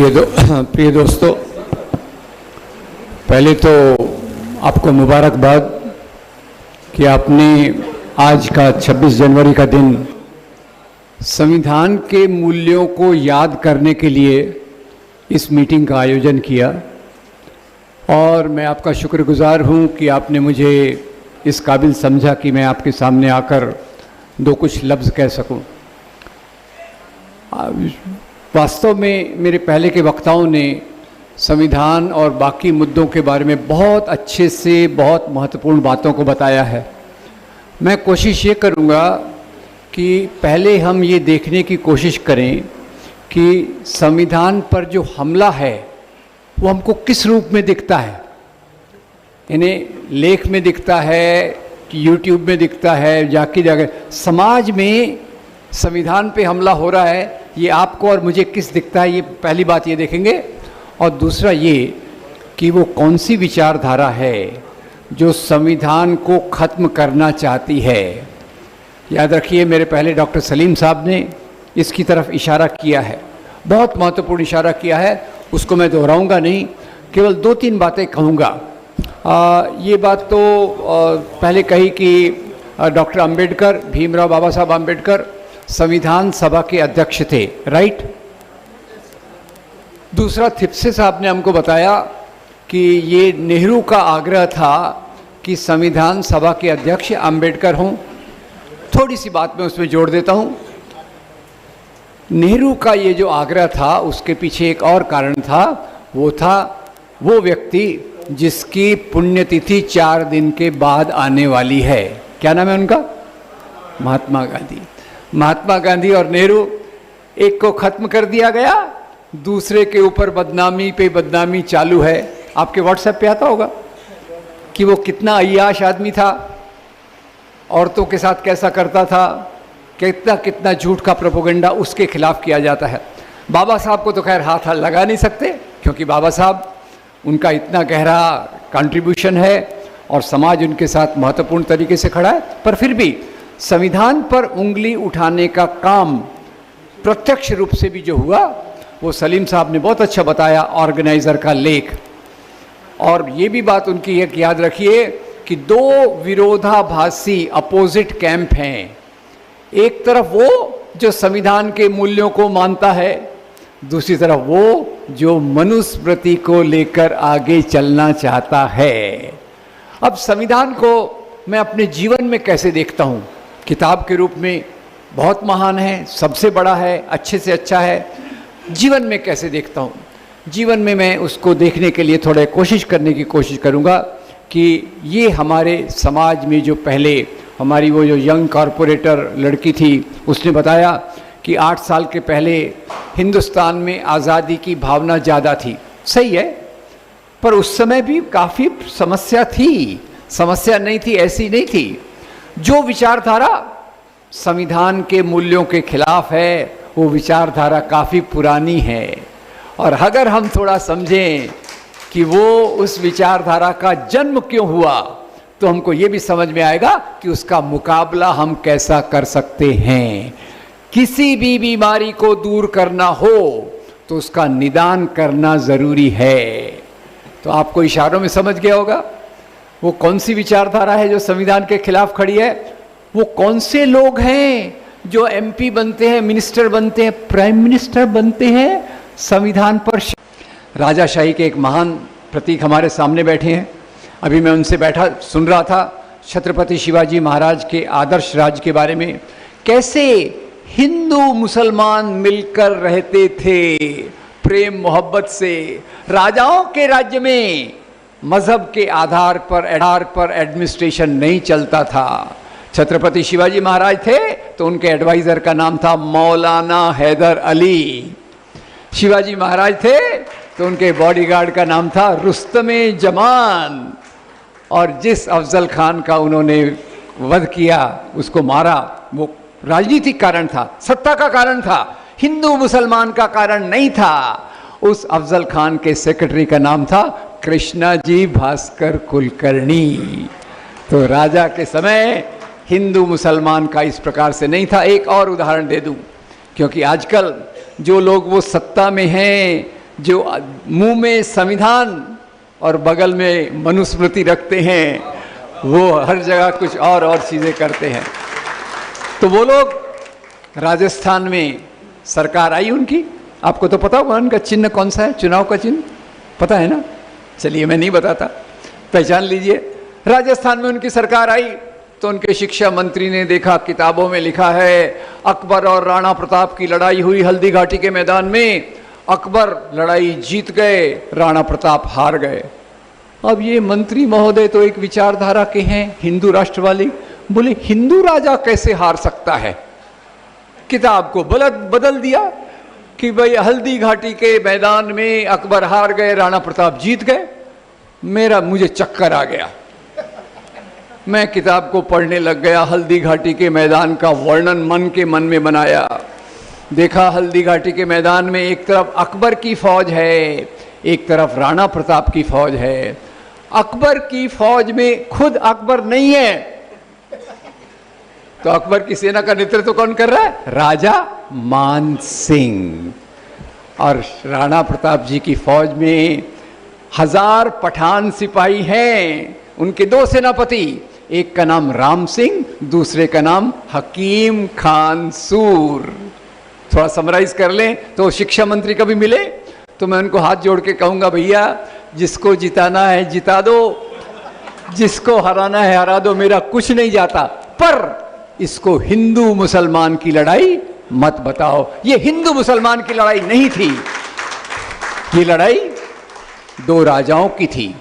प्रिय दोस्तों, पहले तो आपको मुबारकबाद कि आपने आज का 26 जनवरी का दिन संविधान के मूल्यों को याद करने के लिए इस मीटिंग का आयोजन किया। और मैं आपका शुक्रगुजार हूं कि आपने मुझे इस काबिल समझा कि मैं आपके सामने आकर दो कुछ लफ्ज़ कह सकूं। वास्तव में मेरे पहले के वक्ताओं ने संविधान और बाकी मुद्दों के बारे में बहुत अच्छे से बहुत महत्वपूर्ण बातों को बताया है। मैं कोशिश ये करूँगा कि पहले हम ये देखने की कोशिश करें कि संविधान पर जो हमला है वो हमको किस रूप में दिखता है। इन्हें लेख में दिखता है कि यूट्यूब में दिखता है, जाके जाके समाज में संविधान पे हमला हो रहा है, ये आपको और मुझे किस दिखता है, ये पहली बात ये देखेंगे। और दूसरा ये कि वो कौन सी विचारधारा है जो संविधान को ख़त्म करना चाहती है। याद रखिए, मेरे पहले डॉक्टर सलीम साहब ने इसकी तरफ इशारा किया है, बहुत महत्वपूर्ण इशारा किया है। उसको मैं दोहराऊंगा नहीं, केवल दो तीन बातें कहूँगा। ये बात तो पहले कही कि डॉक्टर अंबेडकर, भीमराव बाबा साहब अंबेडकर संविधान सभा के अध्यक्ष थे, राइट। दूसरा, थिप्से साहब ने हमको बताया कि ये नेहरू का आग्रह था कि संविधान सभा के अध्यक्ष अंबेडकर हों। थोड़ी सी बात मैं उसमें जोड़ देता हूँ। नेहरू का ये जो आग्रह था उसके पीछे एक और कारण था, वो था वो व्यक्ति जिसकी पुण्यतिथि 4 दिन के बाद आने वाली है। क्या नाम है उनका? महात्मा गांधी। महात्मा गांधी और नेहरू, एक को खत्म कर दिया गया, दूसरे के ऊपर बदनामी पे बदनामी चालू है। आपके व्हाट्सएप पे आता होगा कि वो कितना अय्याश आदमी था, औरतों के साथ कैसा करता था, कितना कितना झूठ का प्रोपेगेंडा उसके खिलाफ किया जाता है। बाबा साहब को तो खैर हाथ लगा नहीं सकते, क्योंकि बाबा साहब, उनका इतना गहरा कंट्रीब्यूशन है और समाज उनके साथ महत्वपूर्ण तरीके से खड़ा है। पर फिर भी संविधान पर उंगली उठाने का काम प्रत्यक्ष रूप से भी जो हुआ, वो सलीम साहब ने बहुत अच्छा बताया, ऑर्गेनाइज़र का लेख। और ये भी बात उनकी एक याद रखिए कि दो विरोधाभासी अपोजिट कैंप हैं। एक तरफ वो जो संविधान के मूल्यों को मानता है, दूसरी तरफ वो जो मनुस्मृति को लेकर आगे चलना चाहता है। अब संविधान को मैं अपने जीवन में कैसे देखता हूँ? किताब के रूप में बहुत महान है, सबसे बड़ा है, अच्छे से अच्छा है। जीवन में कैसे देखता हूँ? जीवन में मैं उसको देखने के लिए थोड़ा कोशिश करने की कोशिश करूँगा कि ये हमारे समाज में जो पहले हमारी वो जो यंग कॉरपोरेटर लड़की थी, उसने बताया कि 8 साल के पहले हिंदुस्तान में आज़ादी की भावना ज़्यादा थी। सही है, पर उस समय भी काफ़ी समस्या थी। समस्या नहीं थी ऐसी नहीं थी। जो विचारधारा संविधान के मूल्यों के खिलाफ है, वो विचारधारा काफ़ी पुरानी है। और अगर हम थोड़ा समझें कि वो उस विचारधारा का जन्म क्यों हुआ, तो हमको ये भी समझ में आएगा कि उसका मुकाबला हम कैसा कर सकते हैं। किसी भी बीमारी को दूर करना हो तो उसका निदान करना ज़रूरी है। तो आपको इशारों में समझ गया होगा वो कौन सी विचारधारा है जो संविधान के खिलाफ खड़ी है। वो कौन से लोग हैं जो एमपी बनते हैं, मिनिस्टर बनते हैं, प्राइम मिनिस्टर बनते हैं संविधान पर। राजाशाही के एक महान प्रतीक हमारे सामने बैठे हैं। अभी मैं उनसे बैठा सुन रहा था छत्रपति शिवाजी महाराज के आदर्श राज्य के बारे में, कैसे हिंदू मुसलमान मिलकर रहते थे प्रेम मोहब्बत से। राजाओं के राज्य में मजहब के आधार पर एडमिनिस्ट्रेशन नहीं चलता था। छत्रपति शिवाजी महाराज थे तो उनके एडवाइजर का नाम था मौलाना हैदर अली। शिवाजी महाराज थे तो उनके बॉडीगार्ड का नाम था रुस्तमे जमान। और जिस अफजल खान का उन्होंने वध किया, उसको मारा, वो राजनीतिक कारण था, सत्ता का कारण था, हिंदू मुसलमान का कारण नहीं था। उस अफजल खान के सेक्रेटरी का नाम था कृष्णाजी भास्कर कुलकर्णी। तो राजा के समय हिंदू मुसलमान का इस प्रकार से नहीं था। एक और उदाहरण दे दूं, क्योंकि आजकल जो लोग वो सत्ता में हैं, जो मुंह में संविधान और बगल में मनुस्मृति रखते हैं, वो हर जगह कुछ और चीज़ें करते हैं। तो वो लोग राजस्थान में सरकार आई उनकी, आपको तो पता होगा उनका चिन्ह कौन सा है, चुनाव का चिन्ह पता है ना? चलिए मैं नहीं बताता, पहचान लीजिए। राजस्थान में उनकी सरकार आई तो उनके शिक्षा मंत्री ने देखा, किताबों में लिखा है अकबर और राणा प्रताप की लड़ाई हुई हल्दी घाटी के मैदान में, अकबर लड़ाई जीत गए, राणा प्रताप हार गए। अब ये मंत्री महोदय तो एक विचारधारा के हैं, हिंदू राष्ट्रवादी, बोले हिंदू राजा कैसे हार सकता है? किताब को बदल दिया कि भाई हल्दी घाटी के मैदान में अकबर हार गए, राणा प्रताप जीत गए। मुझे चक्कर आ गया, मैं किताब को पढ़ने लग गया, हल्दी घाटी के मैदान का वर्णन मन के मन में बनाया। देखा हल्दी घाटी के मैदान में एक तरफ अकबर की फौज है, एक तरफ राणा प्रताप की फौज है। अकबर की फौज में खुद अकबर नहीं है, तो अकबर की सेना का नेतृत्व कौन कर रहा है? राजा मान सिंह। और राणा प्रताप जी की फौज में 1000 पठान सिपाही हैं, उनके 2 सेनापति, एक का नाम राम सिंह, दूसरे का नाम हकीम खान सूर। थोड़ा समराइज कर लें तो शिक्षा मंत्री कभी मिले तो मैं उनको हाथ जोड़ के कहूंगा, भैया जिसको जिताना है जिता दो, जिसको हराना है हरा दो, मेरा कुछ नहीं जाता, पर इसको हिंदू मुसलमान की लड़ाई मत बताओ। ये हिंदू मुसलमान की लड़ाई नहीं थी, ये लड़ाई 2 राजाओं की थी।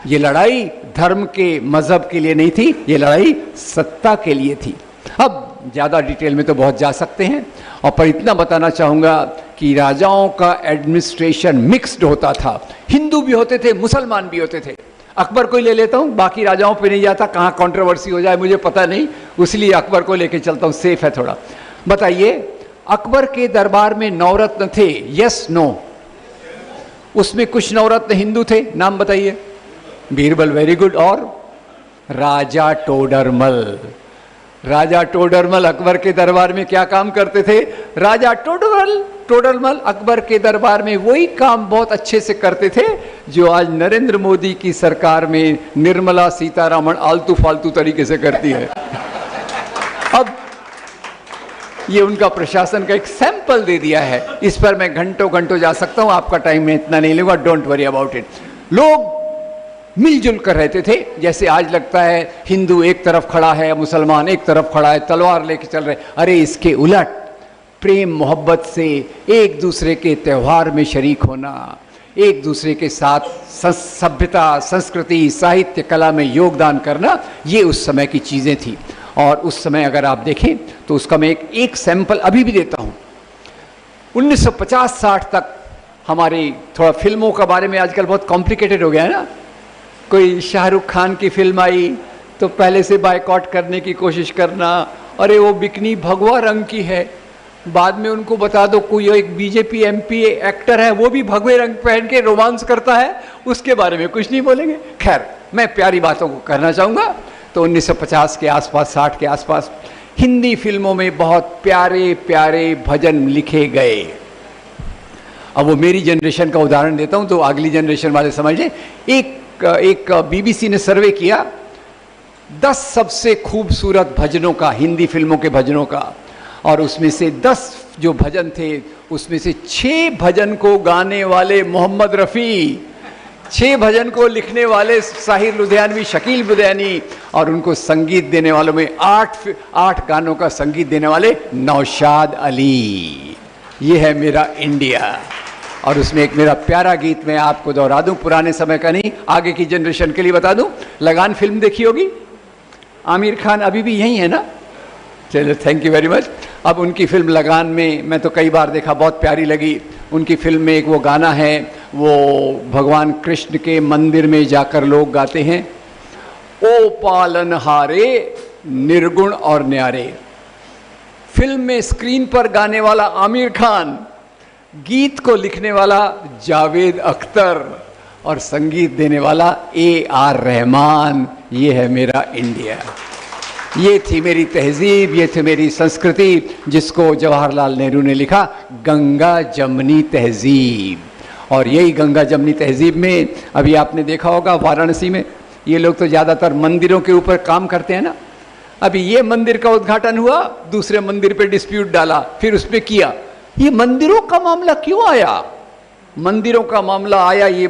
ये लड़ाई धर्म के मजहब के लिए नहीं थी, ये लड़ाई सत्ता के लिए थी। अब ज़्यादा डिटेल में तो बहुत जा सकते हैं, और पर इतना बताना चाहूँगा कि राजाओं का एडमिनिस्ट्रेशन मिक्स्ड होता था, हिंदू भी होते थे, मुसलमान भी होते थे। अकबर को ही ले लेता हूँ, बाकी राजाओं पे नहीं जाता, कहाँ कंट्रोवर्सी हो जाए मुझे पता नहीं, इसलिए अकबर को लेके चलता हूँ, सेफ है थोड़ा। बताइए, अकबर के दरबार में नवरत्न थे, यस नो? उसमें कुछ नवरत्न हिंदू थे, नाम बताइए। Birbal, very good. और राजा टोडरमल। राजा टोडरमल अकबर के दरबार में क्या काम करते थे? राजा टोडरमल अकबर के दरबार में वही काम बहुत अच्छे से करते थे जो आज नरेंद्र मोदी की सरकार में निर्मला सीतारामन आलतू फालतू तरीके से करती है। अब ये उनका प्रशासन का एक सैंपल दे दिया है, इस पर मैं घंटों घंटों जा सकता हूं, आपका टाइम में इतना नहीं लूंगा, डोंट वरी अबाउट इट। लोग मिलजुल कर रहते थे, जैसे आज लगता है हिंदू एक तरफ खड़ा है, मुसलमान एक तरफ खड़ा है, तलवार लेके चल रहे। अरे इसके उलट प्रेम मोहब्बत से एक दूसरे के त्यौहार में शरीक होना, एक दूसरे के साथ सभ्यता, संस्कृति, साहित्य, कला में योगदान करना, ये उस समय की चीज़ें थी। और उस समय अगर आप देखें तो उसका मैं एक सैंपल अभी भी देता हूँ। 1950-60 तक हमारी, थोड़ा फिल्मों का बारे में आजकल बहुत कॉम्प्लिकेटेड हो गया है ना, कोई शाहरुख खान की फिल्म आई तो पहले से बायकॉट करने की कोशिश करना, अरे वो बिकनी भगवा रंग की है, बाद में उनको बता दो कोई एक बीजेपी एमपी एक्टर है वो भी भगवे रंग पहन के रोमांस करता है, उसके बारे में कुछ नहीं बोलेंगे। खैर, मैं प्यारी बातों को करना चाहूँगा। तो 1950 के आसपास, 60 के आसपास हिंदी फिल्मों में बहुत प्यारे प्यारे भजन लिखे गए। अब वो मेरी जनरेशन का उदाहरण देता हूँ तो अगली जनरेशन वाले समझ लें। एक बीबीसी ने सर्वे किया 10 सबसे खूबसूरत भजनों का, हिंदी फिल्मों के भजनों का, और उसमें से 10 जो भजन थे उसमें से 6 भजन को गाने वाले मोहम्मद रफ़ी, 6 भजन को लिखने वाले साहिर लुधियानवी, शकील बुधियानी, और उनको संगीत देने वालों में 8 गानों का संगीत देने वाले नौशाद अली। ये है मेरा इंडिया। और उसमें एक मेरा प्यारा गीत मैं आपको दोहरा दूं, पुराने समय का नहीं, आगे की जनरेशन के लिए बता दूं। लगान फिल्म देखी होगी, आमिर खान अभी भी यही है ना? चलो, थैंक यू वेरी मच। अब उनकी फिल्म लगान में मैं तो कई बार देखा, बहुत प्यारी लगी। उनकी फिल्म में एक वो गाना है, वो भगवान कृष्ण के मंदिर में जाकर लोग गाते हैं, ओ पालनहारे निर्गुण और न्यारे। फिल्म में स्क्रीन पर गाने वाला आमिर खान, गीत को लिखने वाला जावेद अख्तर और संगीत देने वाला AR रहमान। ये है मेरा इंडिया, ये थी मेरी तहजीब, ये थी मेरी संस्कृति, जिसको जवाहरलाल नेहरू ने लिखा गंगा जमनी तहजीब। और यही गंगा जमनी तहजीब में अभी आपने देखा होगा वाराणसी में ये लोग तो ज़्यादातर मंदिरों के ऊपर काम करते हैं ना। अभी ये मंदिर का उद्घाटन हुआ, दूसरे मंदिर पे डिस्प्यूट डाला, फिर उस पे किया। ये मंदिरों का मामला क्यों आया? मंदिरों का मामला आया ये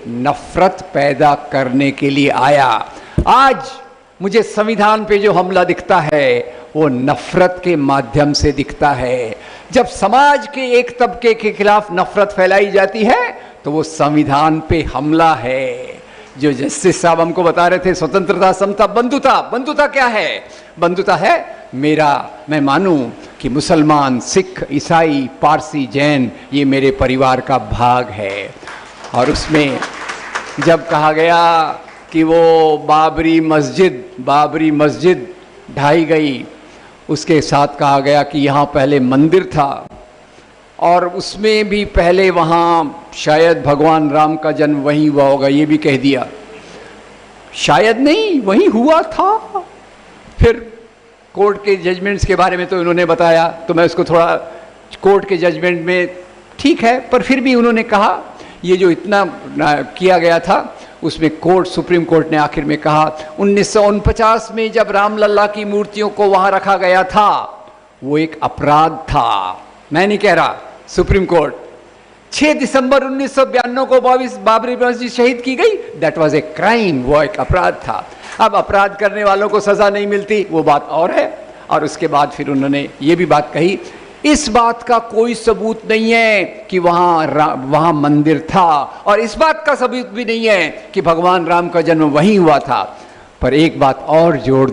नफरत पैदा करने के लिए आया। आज मुझे संविधान पे जो हमला दिखता है वो नफरत के माध्यम से दिखता है। जब समाज के एक तबके के खिलाफ नफरत फैलाई जाती है तो वो संविधान पे हमला है। जो जस्टिस साहब हमको बता रहे थे स्वतंत्रता, समता, बंधुता। बंधुता क्या है? बंधुता है मैं मानूं कि मुसलमान, सिख, ईसाई, पारसी, जैन ये मेरे परिवार का भाग है। और उसमें जब कहा गया कि वो बाबरी मस्जिद ढाई गई, उसके साथ कहा गया कि यहाँ पहले मंदिर था और उसमें भी पहले वहाँ शायद भगवान राम का जन्म वहीं हुआ होगा, ये भी कह दिया। शायद नहीं, वहीं हुआ था। फिर कोर्ट के जजमेंट्स के बारे में तो उन्होंने बताया, तो मैं उसको थोड़ा कोर्ट के जजमेंट में ठीक है, पर फिर भी उन्होंने कहा ये जो इतना किया गया था उसमें सुप्रीम कोर्ट ने आखिर में कहा 1949 में जब रामलला की मूर्तियों को वहां रखा गया था वो एक अपराध था। मैं नहीं कह रहा, सुप्रीम कोर्ट। 6 दिसंबर 1992 को बाबरी मस्जिद शहीद की गई, दैट वाज ए क्राइम, वो एक अपराध था। अब अपराध करने वालों को सजा नहीं मिलती वो बात और है। और उसके बाद फिर उन्होंने ये भी बात कही, इस बात का कोई सबूत नहीं है कि वहां मंदिर था, और इस बात का सबूत भी नहीं है कि भगवान राम का जन्म वहीं हुआ था। पर एक बात और जोड़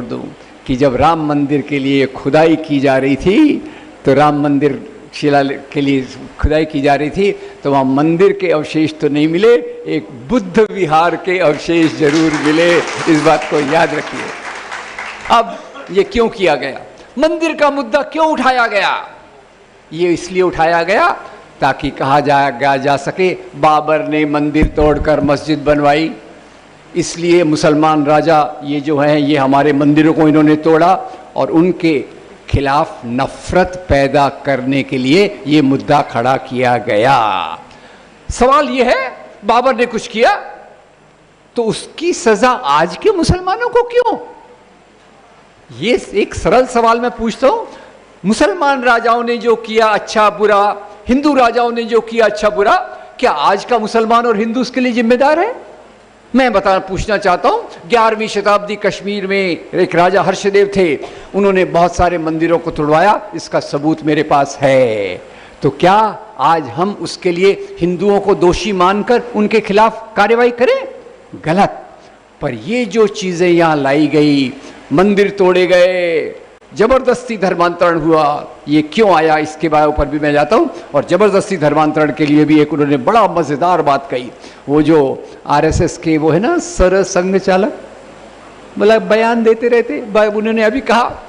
दूं कि जब राम मंदिर के लिए खुदाई की जा रही थी, तो राम मंदिर शिला के लिए खुदाई की जा रही थी, तो वहाँ मंदिर के अवशेष तो नहीं मिले, एक बुद्ध विहार के अवशेष जरूर मिले। इस बात को याद रखिए। अब ये क्यों किया गया? मंदिर का मुद्दा क्यों उठाया गया? ये इसलिए उठाया गया ताकि कहा जा सके बाबर ने मंदिर तोड़कर मस्जिद बनवाई, इसलिए मुसलमान राजा ये जो हैं ये हमारे मंदिरों को इन्होंने तोड़ा, और उनके खिलाफ नफरत पैदा करने के लिए ये मुद्दा खड़ा किया गया। सवाल ये है, बाबर ने कुछ किया तो उसकी सजा आज के मुसलमानों को क्यों? ये एक सरल सवाल मैं पूछता हूं। मुसलमान राजाओं ने जो किया अच्छा बुरा, हिंदू राजाओं ने जो किया अच्छा बुरा, क्या आज का मुसलमान और हिंदू उसके लिए जिम्मेदार है? मैं पूछना चाहता हूं, 11वीं शताब्दी कश्मीर में एक राजा हर्षदेव थे, उन्होंने बहुत सारे मंदिरों को तोड़वाया, इसका सबूत मेरे पास है। तो क्या आज हम उसके लिए हिंदुओं को दोषी मानकर उनके खिलाफ कार्रवाई करें? गलत। पर ये जो चीजें यहां लाई गई, मंदिर तोड़े गए, जबरदस्ती धर्मांतरण हुआ, ये क्यों आया इसके बारे ऊपर भी मैं जाता हूं। और जबरदस्ती धर्मांतरण के लिए भी एक उन्होंने बड़ा मजेदार बात कही। वो जो आरएसएस के वो है ना सर संघ चालक, मतलब बयान देते रहते, उन्होंने अभी कहा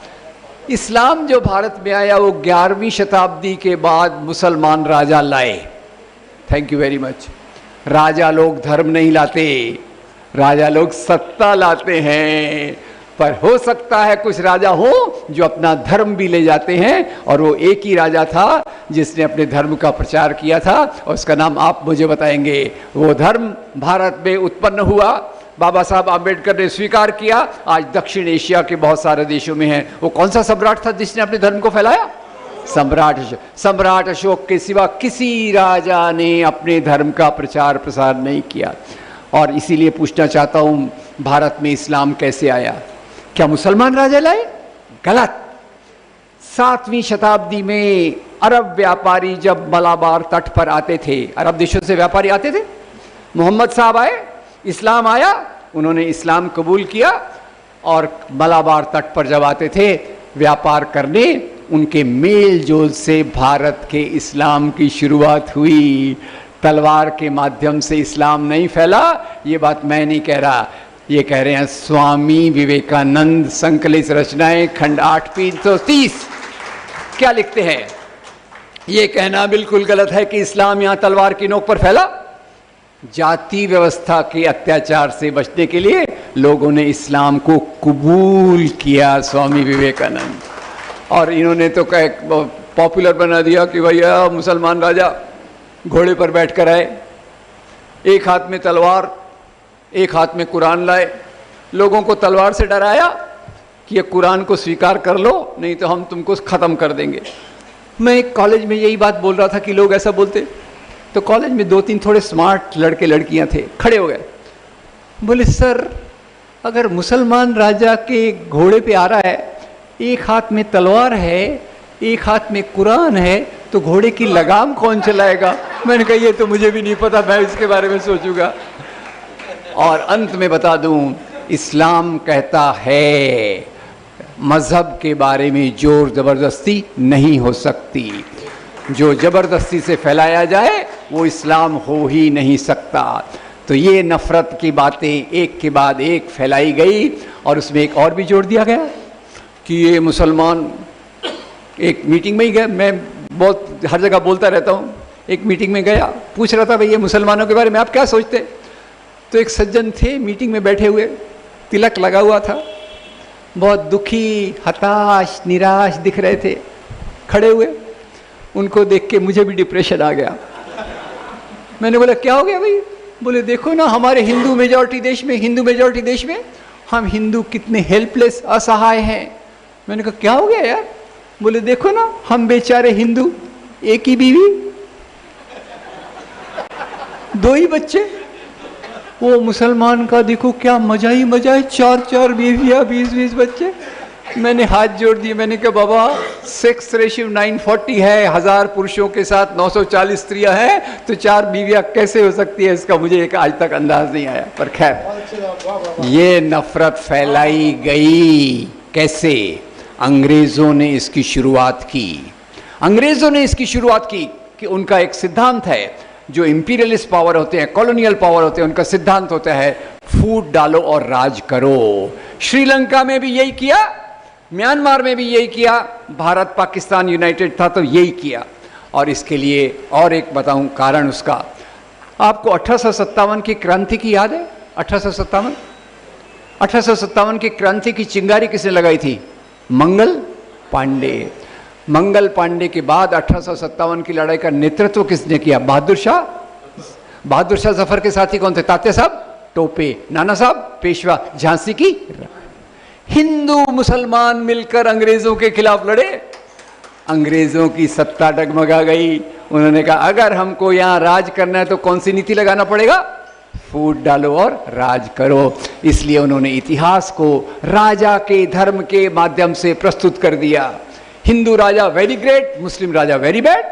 इस्लाम जो भारत में आया वो 11वीं शताब्दी के बाद मुसलमान राजा लाए। Thank you very much. राजा लोग धर्म नहीं लाते, राजा लोग सत्ता लाते हैं। पर हो सकता है कुछ राजा हो जो अपना धर्म भी ले जाते हैं, और वो एक ही राजा था जिसने अपने धर्म का प्रचार किया था, और उसका नाम आप मुझे बताएंगे। वो धर्म भारत में उत्पन्न हुआ, बाबा साहब आम्बेडकर ने स्वीकार किया, आज दक्षिण एशिया के बहुत सारे देशों में है। वो कौन सा सम्राट था जिसने अपने धर्म को फैलाया? सम्राट अशोक के सिवा किसी राजा ने अपने धर्म का प्रचार प्रसार नहीं किया। और इसीलिए पूछना चाहता हूं, भारत में इस्लाम कैसे आया? क्या मुसलमान राजा लाए? गलत। 7वीं शताब्दी में अरब व्यापारी जब मलाबार तट पर आते थे, अरब देशों से व्यापारी आते थे, मोहम्मद साहब आए, इस्लाम आया, उन्होंने इस्लाम कबूल किया, और मलाबार तट पर जब आते थे व्यापार करने, उनके मेल जोल से भारत के इस्लाम की शुरुआत हुई। तलवार के माध्यम से इस्लाम नहीं फैला, ये बात मैं नहीं कह रहा, ये कह रहे हैं स्वामी विवेकानंद, संकलित रचनाएं खंड 8 330। क्या लिखते हैं? ये कहना बिल्कुल गलत है कि इस्लाम यहां तलवार की नोक पर फैला। जाति व्यवस्था के अत्याचार से बचने के लिए लोगों ने इस्लाम को कबूल किया, स्वामी विवेकानंद। और इन्होंने तो पॉपुलर बना दिया कि भैया मुसलमान राजा घोड़े पर बैठकर आए, एक हाथ में तलवार एक हाथ में कुरान लाए, लोगों को तलवार से डराया कि ये कुरान को स्वीकार कर लो नहीं तो हम तुमको ख़त्म कर देंगे। मैं एक कॉलेज में यही बात बोल रहा था कि लोग ऐसा बोलते, तो कॉलेज में 2-3 थोड़े स्मार्ट लड़के लड़कियां थे, खड़े हो गए, बोले सर अगर मुसलमान राजा के घोड़े पे आ रहा है, एक हाथ में तलवार है एक हाथ में कुरान है, तो घोड़े की लगाम कौन चलाएगा? मैंने कहा ये तो मुझे भी नहीं पता, मैं इसके बारे में सोचूंगा। और अंत में बता दूं, इस्लाम कहता है मजहब के बारे में जोर जबरदस्ती नहीं हो सकती, जो जबरदस्ती से फैलाया जाए वो इस्लाम हो ही नहीं सकता। तो ये नफरत की बातें एक के बाद एक फैलाई गई, और उसमें एक और भी जोड़ दिया गया कि ये मुसलमान, एक मीटिंग में ही गया, मैं बहुत हर जगह बोलता रहता हूँ, एक मीटिंग में गया, पूछ रहा था भाई ये मुसलमानों के बारे में आप क्या सोचते? तो एक सज्जन थे मीटिंग में बैठे हुए, तिलक लगा हुआ था, बहुत दुखी, हताश, निराश दिख रहे थे, खड़े हुए। उनको देख के मुझे भी डिप्रेशन आ गया। मैंने बोला क्या हो गया भाई? बोले देखो ना हमारे हिंदू मेजॉरिटी देश में हम हिंदू कितने हेल्पलेस, असहाय हैं। मैंने कहा क्या हो गया यार? बोले देखो ना हम बेचारे हिंदू, एक ही बीवी, 2 ही बच्चे, वो मुसलमान का देखो क्या मजा ही मजा है, 4 बीवियां, 20 बच्चे। मैंने हाथ जोड़ दिए, मैंने कहा बाबा सेक्स रेशियो 940 है, 1000 पुरुषों के साथ 940 स्त्रियां हैं, तो 4 बीवियां कैसे हो सकती है, इसका मुझे एक आज तक अंदाज नहीं आया। पर खैर ये नफरत फैलाई गई कैसे? अंग्रेजों ने इसकी शुरुआत की। अंग्रेजों ने इसकी शुरुआत की कि उनका एक सिद्धांत है, जो इंपीरियलिस्ट पावर होते हैं, कॉलोनियल पावर होते हैं, उनका सिद्धांत होता है फूट डालो और राज करो। श्रीलंका में भी यही किया, म्यांमार में भी यही किया, भारत पाकिस्तान यूनाइटेड था तो यही किया। और इसके लिए और एक बताऊं कारण उसका, आपको 1857 की क्रांति की याद है? 1857 की क्रांति की चिंगारी किसने लगाई थी? मंगल पांडे। मंगल पांडे के बाद 1857 की लड़ाई का नेतृत्व किसने किया? बहादुर शाह। बहादुर शाह जफर के साथी कौन थे? तात्या साहब टोपे, नाना साहब पेशवा, झांसी की। हिंदू मुसलमान मिलकर अंग्रेजों के खिलाफ लड़े, अंग्रेजों की सत्ता डगमगा गई। उन्होंने कहा अगर हमको यहां राज करना है तो कौन सी नीति लगाना पड़ेगा? फूट डालो और राज करो। इसलिए उन्होंने इतिहास को राजा के धर्म के माध्यम से प्रस्तुत कर दिया। हिंदू राजा वेरी ग्रेट, मुस्लिम राजा वेरी बैड।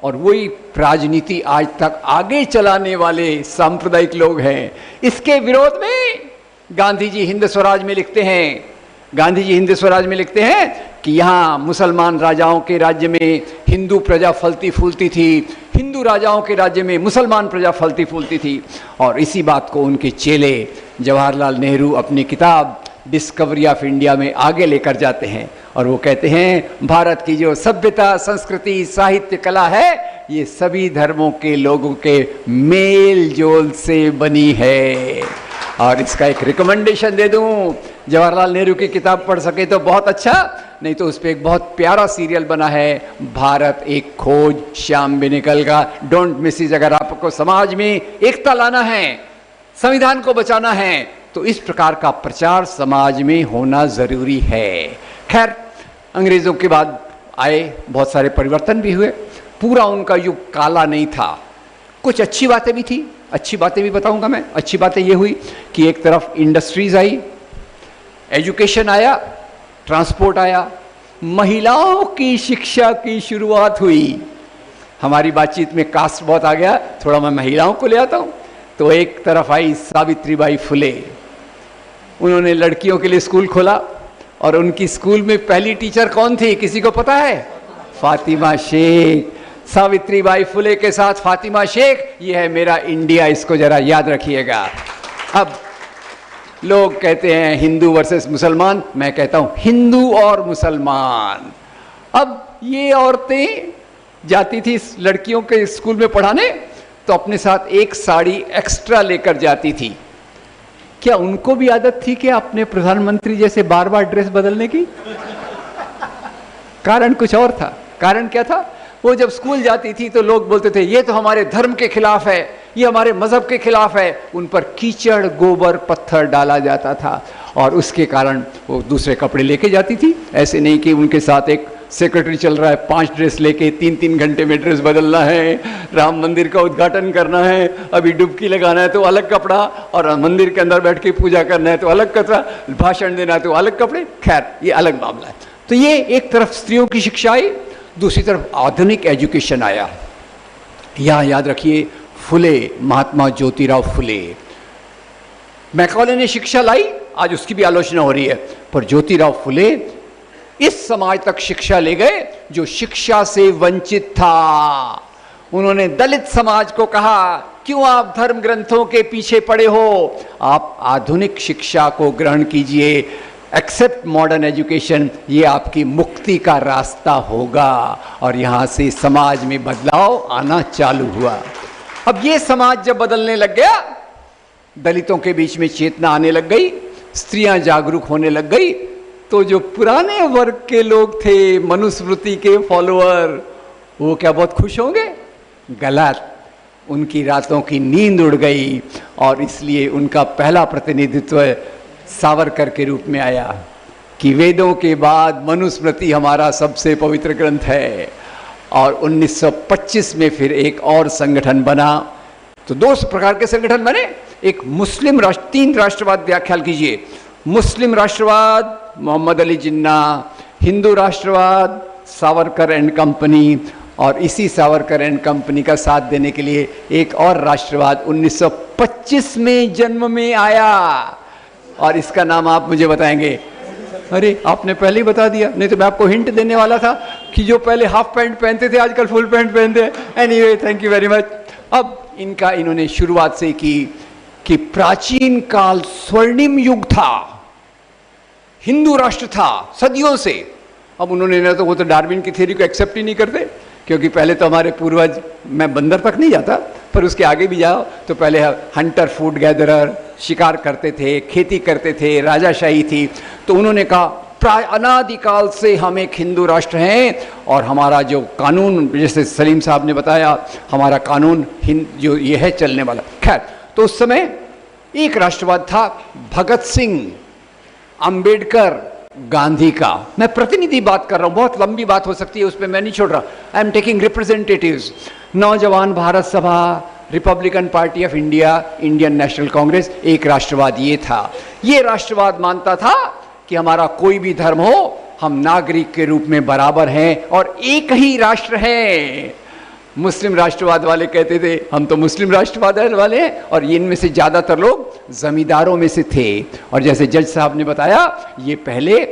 और वही राजनीति आज तक आगे चलाने वाले सांप्रदायिक लोग हैं। इसके विरोध में गांधी जी हिंद स्वराज में लिखते हैं, कि यहाँ मुसलमान राजाओं के राज्य में हिंदू प्रजा फलती फूलती थी, हिंदू राजाओं के राज्य में मुसलमान प्रजा फलती फूलती थी। और इसी बात को उनके चेले जवाहरलाल नेहरू अपनी किताब डिस्कवरी ऑफ इंडिया में आगे लेकर जाते हैं, और वो कहते हैं भारत की जो सभ्यता, संस्कृति, साहित्य, कला है, ये सभी धर्मों के लोगों के मेल जोल से बनी है। और इसका एक रिकमेंडेशन दे दूं, जवाहरलाल नेहरू की किताब पढ़ सके तो बहुत अच्छा, नहीं तो उस पर एक बहुत प्यारा सीरियल बना है, भारत एक खोज, श्याम बेनेगल का। Don't miss it. अगर आपको समाज में एकता लाना है, संविधान को बचाना है, तो इस प्रकार का प्रचार समाज में होना जरूरी है। खैर, अंग्रेजों के बाद आए, बहुत सारे परिवर्तन भी हुए, पूरा उनका युग काला नहीं था। कुछ अच्छी बातें भी थी, अच्छी बातें भी बताऊंगा मैं। अच्छी बातें ये हुई कि एक तरफ इंडस्ट्रीज आई, एजुकेशन आया, ट्रांसपोर्ट आया, महिलाओं की शिक्षा की शुरुआत हुई। हमारी बातचीत में कास्ट बहुत आ गया, थोड़ा मैं महिलाओं को ले आता हूं। तो एक तरफ आई सावित्रीबाई फुले, उन्होंने लड़कियों के लिए स्कूल खोला, और उनकी स्कूल में पहली टीचर कौन थी, किसी को पता है? फातिमा शेख। सावित्रीबाई फुले के साथ फातिमा शेख, ये है मेरा इंडिया, इसको जरा याद रखिएगा। अब लोग कहते हैं हिंदू वर्सेस मुसलमान, मैं कहता हूं हिंदू और मुसलमान। अब ये औरतें जाती थी लड़कियों के स्कूल में पढ़ाने, तो अपने साथ एक साड़ी एक्स्ट्रा लेकर जाती थी। क्या उनको भी आदत थी कि अपने प्रधानमंत्री जैसे बार बार ड्रेस बदलने की? कारण कुछ और था। कारण क्या था? वो जब स्कूल जाती थी तो लोग बोलते थे ये तो हमारे धर्म के खिलाफ है, ये हमारे मजहब के खिलाफ है। उन पर कीचड़, गोबर, पत्थर डाला जाता था और उसके कारण वो दूसरे कपड़े लेके जाती थी। ऐसे नहीं कि उनके साथ एक सेक्रेटरी चल रहा है, 5 ड्रेस लेके 3-3 घंटे में ड्रेस बदलना है, राम मंदिर का उद्घाटन करना है, अभी डुबकी लगाना है तो अलग कपड़ा, और मंदिर के अंदर बैठ के पूजा करना है तो अलग कपड़ा, भाषण देना है तो अलग कपड़े। खैर, ये अलग मामला है। तो ये एक तरफ स्त्रियों की शिक्षा आई, दूसरी तरफ आधुनिक एजुकेशन आया। यहाँ याद रखिए, फुले, महात्मा ज्योतिराव फुले, मैकॉले ने शिक्षा लाई, आज उसकी भी आलोचना हो रही है, पर ज्योतिराव फुले इस समाज तक शिक्षा ले गए जो शिक्षा से वंचित था। उन्होंने दलित समाज को कहा, क्यों आप धर्म ग्रंथों के पीछे पड़े हो, आप आधुनिक शिक्षा को ग्रहण कीजिए, एक्सेप्ट मॉडर्न एजुकेशन, ये आपकी मुक्ति का रास्ता होगा। और यहाँ से समाज में बदलाव आना चालू हुआ। अब ये समाज जब बदलने लग गया, दलितों के बीच में चेतना आने लग गई, स्त्रियां जागरूक होने लग गई, तो जो पुराने वर्ग के लोग थे, मनुस्मृति के फॉलोअर, वो क्या बहुत खुश होंगे? गलत। उनकी रातों की नींद उड़ गई और इसलिए उनका पहला प्रतिनिधित्व सावरकर के रूप में आया कि वेदों के बाद मनुस्मृति हमारा सबसे पवित्र ग्रंथ है। और 1925 में फिर एक और संगठन बना। तो 2 प्रकार के संगठन बने, एक मुस्लिम राष्ट्र, 3 राष्ट्रवाद, ख्याल कीजिए, मुस्लिम राष्ट्रवाद मोहम्मद अली जिन्ना, हिंदू राष्ट्रवाद सावरकर एंड कंपनी, और इसी सावरकर एंड कंपनी का साथ देने के लिए एक और राष्ट्रवाद 1925 में जन्म में आया। और इसका नाम आप मुझे बताएंगे? अरे आपने पहले ही बता दिया, नहीं तो मैं आपको हिंट देने वाला था कि जो पहले हाफ पैंट पहनते थे आजकल फुल पैंट पहनते हैं। Anyway, thank you very much. अब इन्होंने शुरुआत से की कि प्राचीन काल स्वर्णिम युग था, हिंदू राष्ट्र था सदियों से। अब उन्होंने ना तो वो तो डार्विन की थ्योरी को एक्सेप्ट ही नहीं करते, क्योंकि पहले तो हमारे पूर्वज, मैं बंदर तक नहीं जाता पर उसके आगे भी जाओ तो पहले हंटर फूड गैदरर, शिकार करते थे, खेती करते थे, राजाशाही थी। तो उन्होंने कहा अनादिकाल से हम एक हिंदू राष्ट्र हैं और हमारा जो कानून, जैसे सलीम साहब ने बताया, हमारा कानून जो ये है चलने वाला। खैर, तो उस समय एक राष्ट्रवाद था भगत सिंह, अंबेडकर, गांधी का। मैं प्रतिनिधि बात कर रहा हूं, बहुत लंबी बात हो सकती है, उस पर मैं नहीं छोड़ रहा। I am taking representatives. नौजवान भारत सभा, Republican party of India, Indian national Congress, एक राष्ट्रवाद ये था। ये राष्ट्रवाद मानता था कि हमारा कोई भी धर्म हो, हम नागरिक के रूप में बराबर हैं और एक ही राष्ट्र है। मुस्लिम राष्ट्रवाद वाले कहते थे हम तो मुस्लिम राष्ट्रवाद वाले हैं, और इनमें से ज़्यादातर लोग जमींदारों में से थे। और जैसे जज साहब ने बताया, ये पहले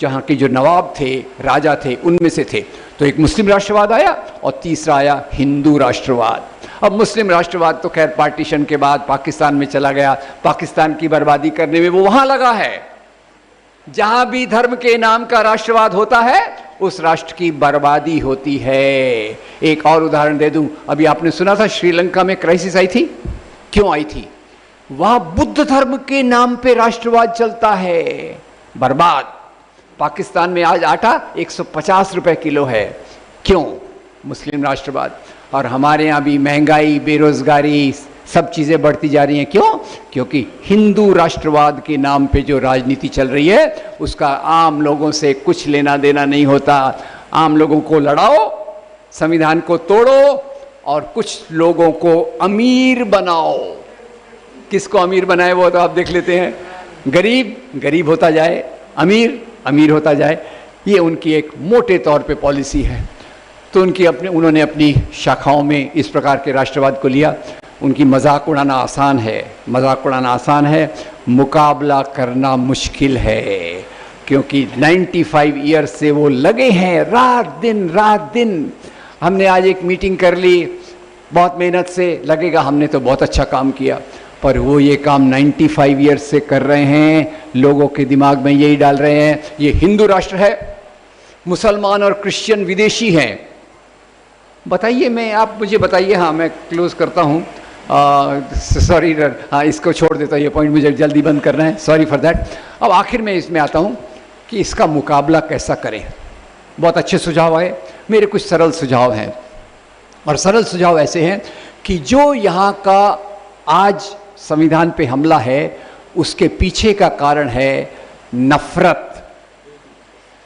जहाँ के जो नवाब थे, राजा थे, उनमें से थे। तो एक मुस्लिम राष्ट्रवाद आया और तीसरा आया हिंदू राष्ट्रवाद। अब मुस्लिम राष्ट्रवाद तो खैर पार्टीशन के बाद पाकिस्तान में चला गया, पाकिस्तान की बर्बादी करने में वो वहाँ लगा है। जहाँ भी धर्म के नाम का राष्ट्रवाद होता है, उस राष्ट्र की बर्बादी होती है। एक और उदाहरण दे दूं, अभी आपने सुना था श्रीलंका में क्राइसिस आई थी, क्यों आई थी? वहां बुद्ध धर्म के नाम पे राष्ट्रवाद चलता है, बर्बाद। पाकिस्तान में आज आटा 150 रुपए किलो है, क्यों? मुस्लिम राष्ट्रवाद। और हमारे यहाँ भी महंगाई, बेरोजगारी, सब चीजें बढ़ती जा रही हैं, क्यों? क्योंकि हिंदू राष्ट्रवाद के नाम पे जो राजनीति चल रही है, उसका आम लोगों से कुछ लेना देना नहीं होता। आम लोगों को लड़ाओ, संविधान को तोड़ो और कुछ लोगों को अमीर बनाओ। किसको अमीर बनाए वो तो आप देख लेते हैं। गरीब गरीब होता जाए, अमीर अमीर होता जाए, ये उनकी एक मोटे तौर पे पॉलिसी है। तो उन्होंने अपनी शाखाओं में इस प्रकार के राष्ट्रवाद को लिया। उनकी मजाक उड़ाना आसान है, मजाक उड़ाना आसान है, मुकाबला करना मुश्किल है, क्योंकि 95 ईयर्स से वो लगे हैं, रात दिन। हमने आज एक मीटिंग कर ली, बहुत मेहनत से, लगेगा हमने तो बहुत अच्छा काम किया, पर वो ये काम 95 ईयर्स से कर रहे हैं। लोगों के दिमाग में यही डाल रहे हैं ये हिंदू राष्ट्र है, मुसलमान और क्रिश्चियन विदेशी हैं। बताइए, आप मुझे बताइए। हाँ, मैं क्लोज करता हूँ, सॉरी, हाँ इसको छोड़ देता हूँ, ये पॉइंट मुझे जल्दी बंद करना है, सॉरी फॉर दैट। अब आखिर में इसमें आता हूँ कि इसका मुकाबला कैसा करें। बहुत अच्छे सुझाव आए। मेरे कुछ सरल सुझाव हैं, और सरल सुझाव ऐसे हैं कि जो यहाँ का आज संविधान पे हमला है उसके पीछे का कारण है नफरत।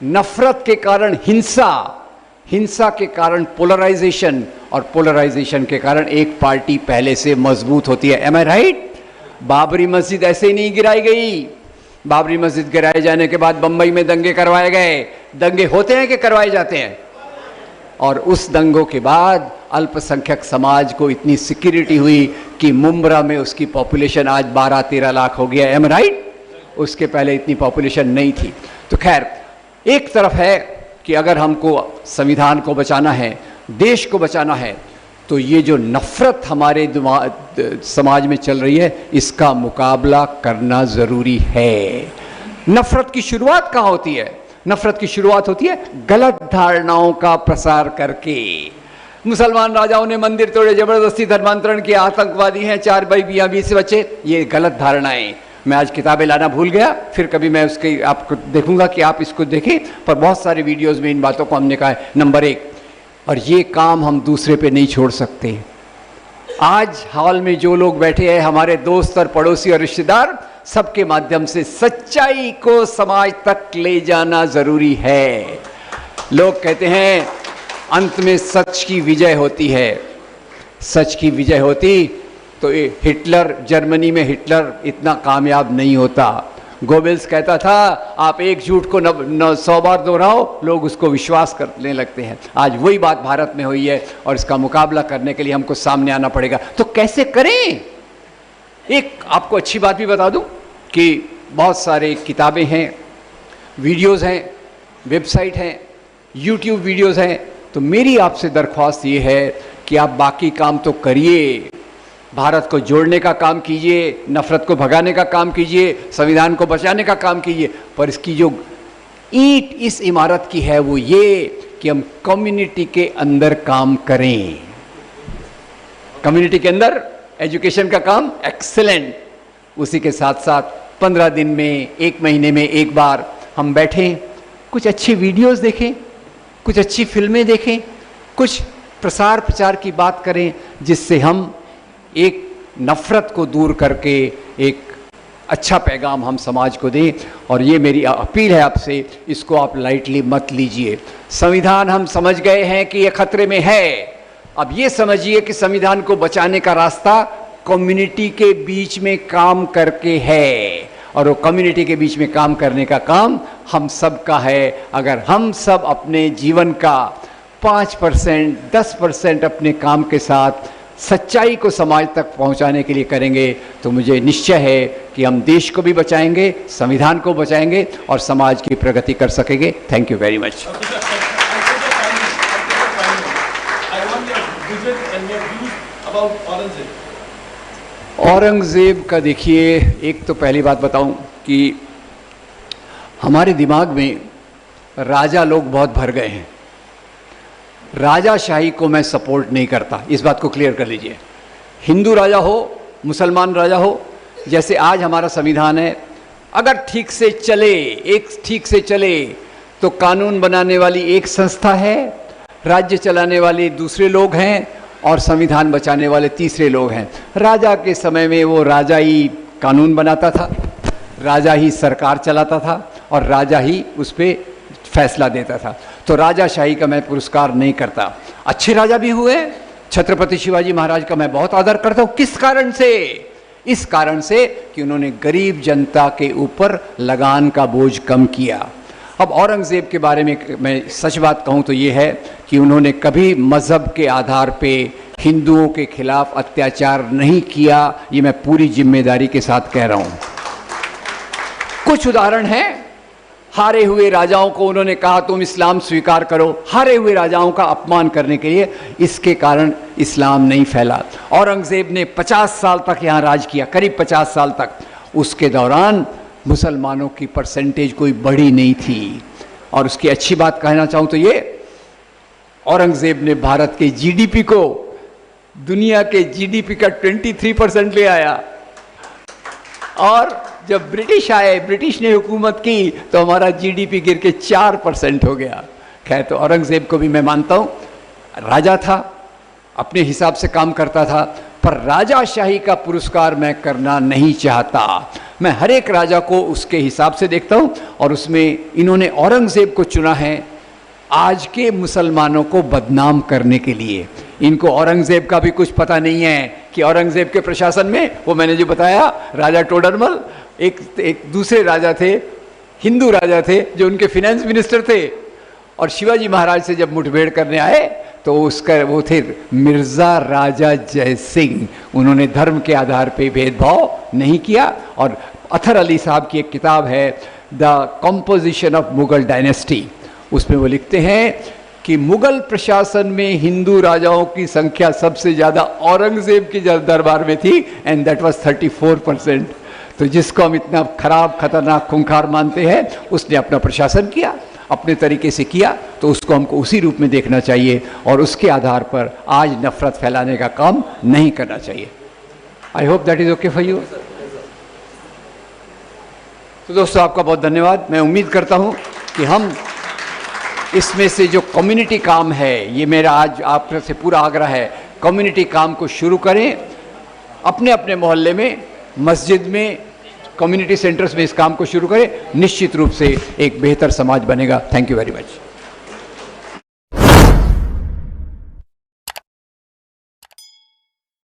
नफरत के कारण हिंसा, हिंसा के कारण पोलराइजेशन, और पोलराइजेशन के कारण एक पार्टी पहले से मजबूत होती है। एम आई राइट? बाबरी मस्जिद ऐसे ही नहीं गिराई गई। बाबरी मस्जिद गिराए जाने के बाद बंबई में दंगे करवाए गए। दंगे होते हैं कि करवाए जाते हैं? और उस दंगों के बाद अल्पसंख्यक समाज को इतनी सिक्योरिटी हुई कि मुंब्रा में उसकी पॉपुलेशन आज 12-13 लाख हो गया। Am right? उसके पहले इतनी पॉपुलेशन नहीं थी। तो खैर, एक तरफ है कि अगर हमको संविधान को बचाना है, देश को बचाना है, तो ये जो नफरत हमारे समाज में चल रही है, इसका मुकाबला करना ज़रूरी है। नफरत की शुरुआत कहाँ होती है? नफरत की शुरुआत होती है गलत धारणाओं का प्रसार करके। मुसलमान राजाओं ने मंदिर तोड़े, जबरदस्ती धर्मांतरण किया, आतंकवादी हैं, 4 भाई 20 बच्चे, ये गलत धारणाएं। मैं आज किताबें लाना भूल गया, फिर कभी मैं उसके आपको देखूंगा कि आप इसको देखें, पर बहुत सारे वीडियोस में इन बातों को हमने कहा है। नंबर 1, और ये काम हम दूसरे पे नहीं छोड़ सकते। आज हॉल में जो लोग बैठे हैं, हमारे दोस्त और पड़ोसी और रिश्तेदार, सबके माध्यम से सच्चाई को समाज तक ले जाना जरूरी है। लोग कहते हैं अंत में सच की विजय होती है। सच की विजय होती तो हिटलर, जर्मनी में हिटलर इतना कामयाब नहीं होता। गोबेल्स कहता था आप एक झूठ को 100 बार दोहराओ, लोग उसको विश्वास करने लगते हैं। आज वही बात भारत में हुई है, और इसका मुकाबला करने के लिए हमको सामने आना पड़ेगा। तो कैसे करें? एक आपको अच्छी बात भी बता दूं कि बहुत सारे किताबें हैं, वीडियोस हैं, वेबसाइट हैं, यूट्यूब वीडियोस हैं। तो मेरी आपसे दरख्वास्त ये है कि आप बाकी काम तो करिए, भारत को जोड़ने का काम कीजिए, नफरत को भगाने का काम कीजिए, संविधान को बचाने का काम कीजिए, पर इसकी जो ईंट इस इमारत की है वो ये कि हम कम्युनिटी के अंदर काम करें। कम्युनिटी के अंदर एजुकेशन का काम एक्सीलेंट, उसी के साथ साथ 15 दिन में, 1 महीने में एक बार हम बैठें, कुछ अच्छी वीडियोस देखें, कुछ अच्छी फिल्में देखें, कुछ प्रसार प्रचार की बात करें, जिससे हम एक नफरत को दूर करके एक अच्छा पैगाम हम समाज को दें। और ये मेरी अपील है आपसे, इसको आप लाइटली मत लीजिए। संविधान हम समझ गए हैं कि ये खतरे में है। अब ये समझिए कि संविधान को बचाने का रास्ता कम्युनिटी के बीच में काम करके है, और वो कम्युनिटी के बीच में काम करने का काम हम सब का है। अगर हम सब अपने जीवन का 5%, 10% अपने काम के साथ सच्चाई को समाज तक पहुंचाने के लिए करेंगे, तो मुझे निश्चय है कि हम देश को भी बचाएंगे, संविधान को बचाएंगे और समाज की प्रगति कर सकेंगे। Thank you very much. Aurangzeb का देखिए, एक तो पहली बात बताऊं कि हमारे दिमाग में राजा लोग बहुत भर गए हैं। राजाशाही को मैं सपोर्ट नहीं करता, इस बात को क्लियर कर लीजिए। हिंदू राजा हो, मुसलमान राजा हो, जैसे आज हमारा संविधान है, अगर ठीक से चले तो कानून बनाने वाली एक संस्था है, राज्य चलाने वाले दूसरे लोग हैं, और संविधान बचाने वाले तीसरे लोग हैं। राजा के समय में वो राजा ही कानून बनाता था, राजा ही सरकार चलाता था, और राजा ही उस पर फैसला देता था। तो राजाशाही का मैं पुरस्कार नहीं करता। अच्छे राजा भी हुए, छत्रपति शिवाजी महाराज का मैं बहुत आदर करता हूँ। किस कारण से? इस कारण से कि उन्होंने गरीब जनता के ऊपर लगान का बोझ कम किया। अब औरंगजेब के बारे में मैं सच बात कहूँ तो ये है कि उन्होंने कभी मज़हब के आधार पे हिंदुओं के खिलाफ अत्याचार नहीं किया, ये मैं पूरी जिम्मेदारी के साथ कह रहा हूँ। कुछ उदाहरण हैं, हारे हुए राजाओं को उन्होंने कहा तुम इस्लाम स्वीकार करो, हारे हुए राजाओं का अपमान करने के लिए, इसके कारण इस्लाम नहीं फैला। औरंगजेब ने 50 साल तक यहाँ राज किया, करीब 50 साल तक। उसके दौरान मुसलमानों की परसेंटेज कोई बढ़ी नहीं थी। और उसकी अच्छी बात कहना चाहूँ तो ये, औरंगजेब ने भारत के जीडीपी को दुनिया के जीडीपी का 23% ले आया। और जब ब्रिटिश आए, ब्रिटिश ने हुकूमत की, तो हमारा जीडीपी गिर के 4% हो गया। खैर, तो औरंगज़ेब को भी मैं मानता हूँ, राजा था, अपने हिसाब से काम करता था, पर राजाशाही का पुरस्कार मैं करना नहीं चाहता। मैं हर एक राजा को उसके हिसाब से देखता हूँ, और उसमें इन्होंने औरंगज़ेब को चुना है आज के मुसलमानों को बदनाम करने के लिए। इनको औरंगज़ेब का भी कुछ पता नहीं है कि औरंगज़ेब के प्रशासन में, वो मैंने जो बताया, राजा टोडरमल एक दूसरे राजा थे, हिंदू राजा थे, जो उनके फिनेंस मिनिस्टर थे, और शिवाजी महाराज से जब मुठभेड़ करने आए तो उसका वो थे मिर्ज़ा राजा जय सिंह। उन्होंने धर्म के आधार पे भेदभाव नहीं किया। और अतर अली साहब की एक किताब है the composition of Mughal dynasty, उसमें वो लिखते हैं कि मुगल प्रशासन में हिंदू राजाओं की संख्या सबसे ज़्यादा औरंगज़ेब के दरबार में थी, एंड दैट वाज 34%। तो जिसको हम इतना खराब, खतरनाक, खूंखार मानते हैं, उसने अपना प्रशासन किया, अपने तरीके से किया, तो उसको हमको उसी रूप में देखना चाहिए, और उसके आधार पर आज नफरत फैलाने का काम नहीं करना चाहिए। I hope that is okay for you. तो दोस्तों, आपका बहुत धन्यवाद। मैं उम्मीद करता हूँ कि हम इसमें से जो कम्युनिटी काम है, ये मेरा आज आपसे पूरा आग्रह है, कम्युनिटी काम को शुरू करें, अपने अपने मोहल्ले में, मस्जिद में, कम्युनिटी सेंटर्स में इस काम को शुरू करें। निश्चित रूप से एक बेहतर समाज बनेगा। Thank you very much.